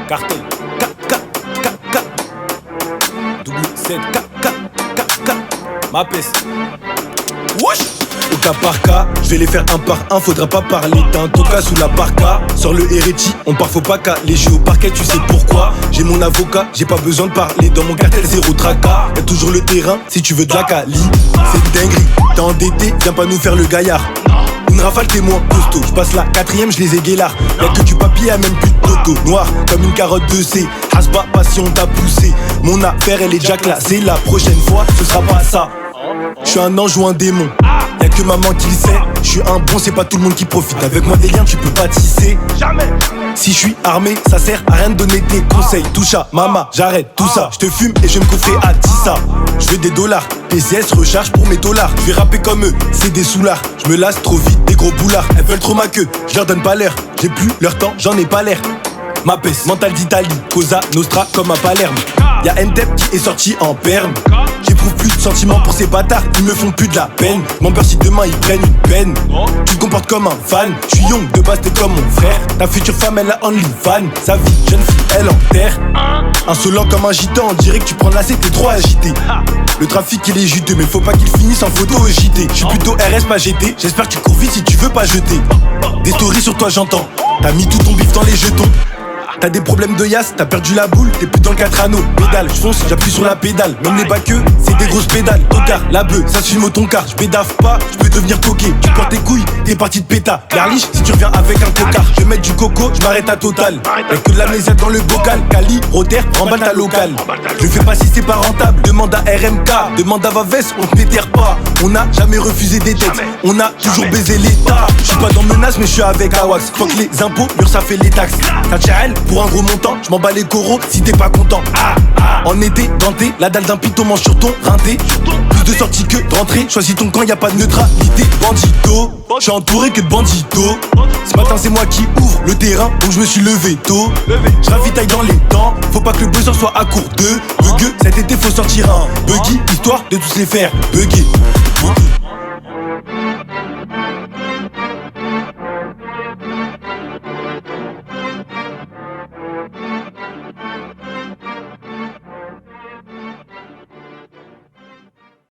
Cartel, K, K, K, K. Double 7, K, K, K, K. Ma peste. Wesh. Au cas par cas, je vais les faire un par un, faudra pas parler d'un toca sous la parka. Sur le Hereti, on part faut pas qu'à les jeux au parquet, tu sais pourquoi. J'ai mon avocat, j'ai pas besoin de parler. Dans mon cartel, zéro tracas. Y'a toujours le terrain, si tu veux de la cali. C'est une dinguerie, t'es endetté, viens pas nous faire le gaillard. Une rafale t'es moins costaud, je passe la 4ème, je les ai guélards. Y'a que du papier, y'a même plus de poteau. Noir comme une carotte de C, Hasba pas si on t'a poussé. Mon affaire elle est déjà classée, la prochaine fois ce sera pas ça. Je suis un ange ou un démon, y'a que maman qui le sait. Je suis un bon, c'est pas tout le monde qui profite. Avec moi des liens tu peux pas tisser. Jamais. Si je suis armé, ça sert à rien de donner des conseils. Touche à mama, j'arrête tout ça. Je te fume et je me coffrer à Tissa. Je veux des dollars, PCS recharge pour mes dollars. Je vais rapper comme eux, c'est des soulards. Je me lasse trop vite, des gros boulards. Elles veulent trop ma queue, je leur donne pas l'air. J'ai plus leur temps, j'en ai pas l'air. Ma peste, mental d'Italie, Cosa Nostra comme à Palerme. Y'a Ndep qui est sorti en perme. J'éprouve plus de sentiments pour ces bâtards, ils me font plus de la peine. M'en peur si demain ils prennent une peine. Tu te comportes comme un fan, je suis young, de base t'es comme mon frère. Ta future femme elle a only fan, sa vie jeune fille elle enterre. Insolent comme un gitan, on dirait que tu prends la C, t'es trop agité. Le trafic il est juteux, mais faut pas qu'il finisse en photo au JT. Je suis plutôt RS pas GT, j'espère que tu cours vite si tu veux pas jeter. Des stories sur toi j'entends, t'as mis tout ton bif dans les jetons. T'as des problèmes de yass, t'as perdu la boule, t'es plus dans le 4 anneaux. Pédale, j'fonce, j'appuie sur la pédale. Même les baqueux, c'est des grosses pédales. Tocard, la bœuf, ça se filme au toncar. J'bédave pas, j'peux devenir coquet. Tu portes tes couilles, t'es parti de péta. Garliche, si tu reviens avec un cocard. Je vais mettre du coco, j'm'arrête à Total. Y'a que de la maisette dans le bocal. Cali, Roter, remballe ta locale. Je fais pas si c'est pas rentable. Demande à RMK, demande à Vavès, on te déterre pas. On a jamais refusé des têtes, on a toujours baisé l'État. J'suis pas dans menace, mais j'suis avec Awax. Fuck les impôts, ça fait les taxes. T'as elle pour un gros montant, je m'en bats les coraux si t'es pas content. En été, denté, la dalle d'un piton mange sur ton rinté. Plus de sorties que de rentrée, choisis ton camp, y'a pas de neutralité. Bandito, j'suis entouré que de banditos. Ce matin c'est moi qui ouvre le terrain, donc je me suis levé tôt. J'ravitaille dans les temps, faut pas que le besoin soit à court de bugueux. Cet été faut sortir un buggy, histoire de tous les faire bugger.